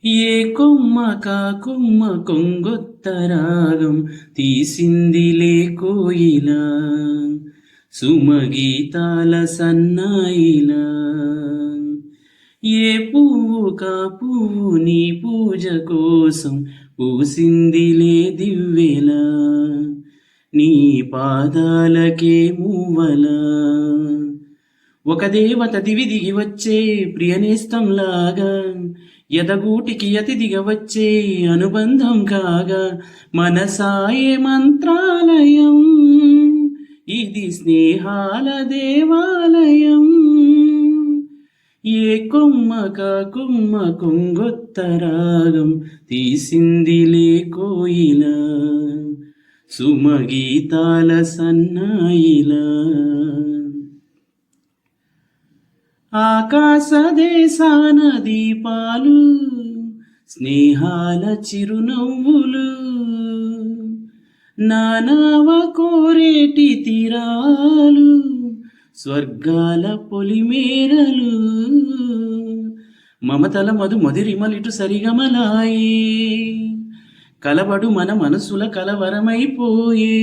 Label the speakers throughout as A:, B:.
A: ఏ కొమ్మ కా కొమ్మ కొంగొత్త రాగం తీసిందిలే కోయిలా సుమగీతాల సన్నాయిలా. ఏ పువ్వు కా పువ్వు నీ పూజ కోసం పూసిందిలే దివ్వెలా నీ పాదాలకే మూవలా. ఒక దేవత దివి దిగి వచ్చే ప్రియనేస్తంలాగా ఎదగూటికి అతిథిగా వచ్చే అనుబంధం కాగా మనసాయే మంత్రాలయం ఇది స్నేహాల దేవాలయం. ఏ కొమ్మ కా కొమ్మ కొంగొత్త రాగం తీసిందిలే కోయిలా సుమగీతాల సన్నాయిలా. ఆకాశ దేశాన దీపాలు స్నేహాల చిరునవ్వులు నానావ కోరేటి తీరాలు స్వర్గాల పొలిమేరలు మమతల మధు మధురిమలిటు సరిగమలాయే కలబడు మన మనసుల కలవరమైపోయే.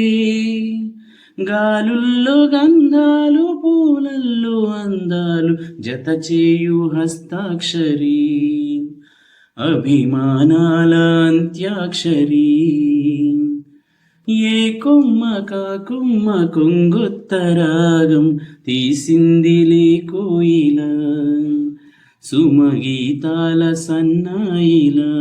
A: గాలుల్లో గంధాలు పూలల్లో అందాలు జత చేయు హస్తాక్షరి అభిమానాల అంత్యాక్షరి. ఏ కొమ్మ కా కొమ్మ కొంగొత్త రాగం తీసిందిలే కోయిలా సుమగీతాల సన్నాయిలా.